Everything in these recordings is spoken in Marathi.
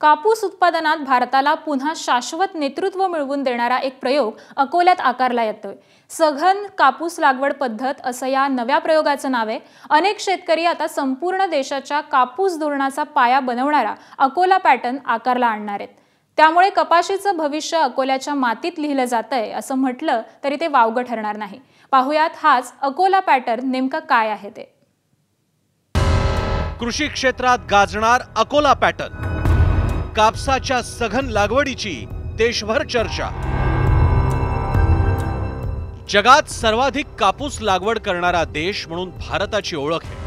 कापूस उत्पादनात भारताला पुन्हा शाश्वत नेतृत्व मिळवून देणारा एक प्रयोग अकोल्यात आकारला येतोय। सघन कापूस लागवड पद्धत असं या नव्या प्रयोगाचं नाव आहे। अनेक शेतकरी आता संपूर्ण देशाच्या कापूस धोरणाचा पाया बनवणारा अकोला पॅटर्न आकारला आणणार आहेत। त्यामुळे कपाशीचं भविष्य अकोल्याच्या मातीत लिहिलं जातंय असं म्हटलं तरी ते वावगं ठरणार नाही। पाहुयात हाच अकोला पॅटर्न नेमका काय आहे ते। कृषी क्षेत्रात गाजणार अकोला पॅटर्न, कापसाच्या सघन लागवडीची देशभर चर्चा। जगात सर्वाधिक कापूस लागवड करणारा देश म्हणून भारताची ओळख आहे।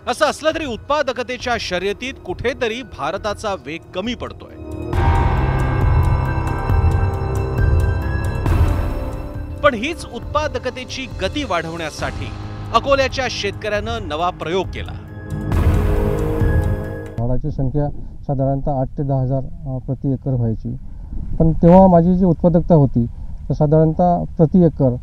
असं असलं तरी उत्पादकतेच्या शर्यतीत कुठेतरी भारताचा वेग कमी पडतोय। पण हीच उत्पादकतेची गती वाढवण्यासाठी अकोल्याच्या शेतकऱ्यानं नवा प्रयोग केला। झाडाची संख्या साधारणतः 8 ते 10 हजार प्रति एकर व्हायची, पण तेव्हा माझी जी उत्पादकता होती तर साधारणतः प्रति एकर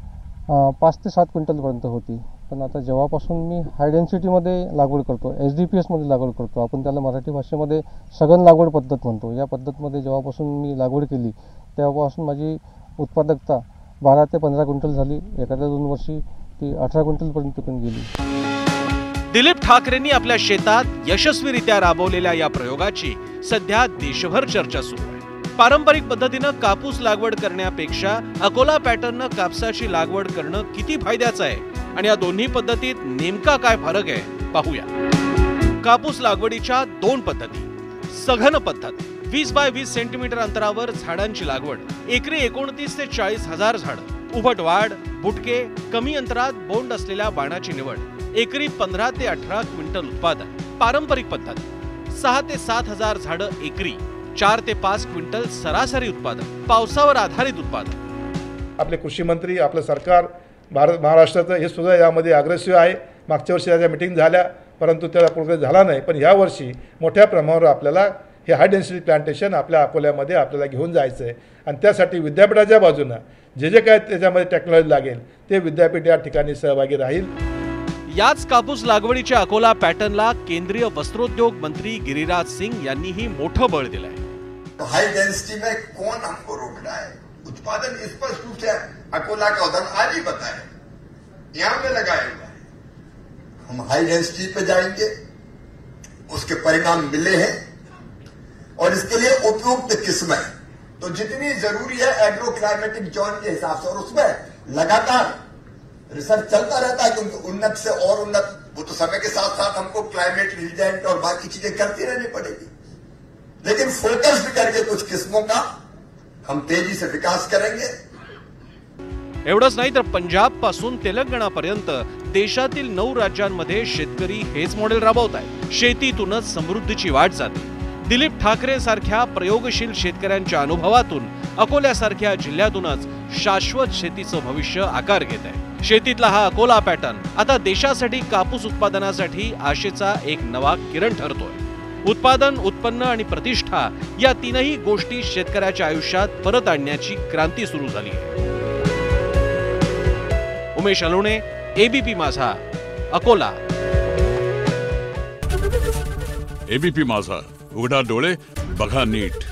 5 ते 7 क्विंटलपर्यंत होती। पण आता जेव्हापासून मी हाय डेन्सिटीमध्ये लागवड करतो, SDPSमध्ये लागवड करतो, आपण त्याला मराठी भाषेमध्ये सघन लागवड पद्धत म्हणतो, या पद्धतमध्ये जेव्हापासून मी लागवड केली तेव्हापासून माझी उत्पादकता 12 ते 15 क्विंटल झाली। एखाद्या 2 वर्षी ती 18 क्विंटलपर्यंत पण गेली। दिलीप ठाकरेंनी आपल्या शेतात यशस्वीरित्या राबवलेल्या या प्रयोगाची सध्या देशभर चर्चा सुरू आहे। पारंपरिक पद्धतीनं कापूस लागवड करण्यापेक्षा अकोला पॅटर्ननं कापसाची लागवड करणं किती फायद्याचं आहे आणि या दोन्ही पद्धतीत नेमका काय फरक आहे पाहूया। कापूस लागवडीच्या 2 पद्धती। सघन पद्धत 20 बाय 20 सेंटीमीटर अंतरावर झाडांची लागवड, एकरी 29 ते 40 हजार झाडं, उभट वाढ, बुटके, कमी अंतरात बोंड असलेल्या बाणाची निवड, एकरी 15 ते 18 क्विंटल उत्पादन। पारंपरिक पद्धत 6 ते 7 हजार झाडं एकरी, 4 ते 5 क्विंटल सरासरी उत्पादन, पावसावर आधारित उत्पादन। आपले कृषी मंत्री, आपलं सरकार, महाराष्ट्राचं हे सुद्धा यामध्ये अग्रेसिव्ह आहे। मागच्या वर्षी त्याच्या मीटिंग झाल्या परंतु त्याला प्रोग्रेस झाला नाही, पण या वर्षी मोठ्या प्रमाणावर आपल्याला हे हाय डेन्सिटी प्लांटेशन आपल्या अकोल्यामध्ये आपल्याला घेऊन जायचं आहे आणि त्यासाठी विद्यापीठाच्या बाजूनं जे काय त्याच्यामध्ये टेक्नॉलॉजी लागेल ते विद्यापीठ या ठिकाणी सहभागी राहील। याच कापूस लागवडीच्या अकोला पॅटर्नला केंद्रीय वस्त्रोद्योग मंत्री गिरिराज सिंह यांनीही मोठं बळ दिलंय। तो हाई डेंसिटी में कौन हमको रोक रहा है? उत्पादन स्पष्ट रूप से अकोला का उदाहरण आज ही बताया, यहां पे लगाया हुआ है। हम हाई डेंसिटी पे जाएंगे, उसके परिणाम मिले हैं और इसके लिए उपयुक्त किस्में तो जितनी जरूरी है एग्रो क्लाइमेटिक जोन के हिसाब से, और उसमें लगातार रिसर्च चलता रहता है क्योंकि उन्नत से और उन्नत, वो तो समय के साथ साथ हमको क्लाइमेट रेजिस्टेंट और बाकी चीजें करती रहनी पड़ेगी, लेकिन फोकस भी करके कुछ किस्मों का हम तेजी से विकास करेंगे। एवढंच नाही तर पंजाब पासून तेलंगणापर्यंत देशातील 9 राज्यांमध्ये शेतकरी हेच मॉडेल राबवत आहेत। शेतीतूनच समृद्धीची वाट जाते। दिलीप ठाकरे सारख्या प्रयोगशील शेतकऱ्यांच्या अनुभवातून अकोल्यासारख्या जिल्ह्यातूनच शाश्वत शेतीचं भविष्य आकार घेत आहे। शेतीतला हा अकोला पॅटर्न आता देशासाठी कापूस उत्पादनासाठी आशेचा एक नवा किरण ठरतोय। उत्पादन, उत्पन्न आणि प्रतिष्ठा या तीनही गोष्टी शेतकऱ्याच्या आयुष्यात परत आणण्याची क्रांती सुरू झाली आहे। उमेश अलोणे, ABP माझा, अकोला। ABP माझा, उघडा डोळे बघा नीट।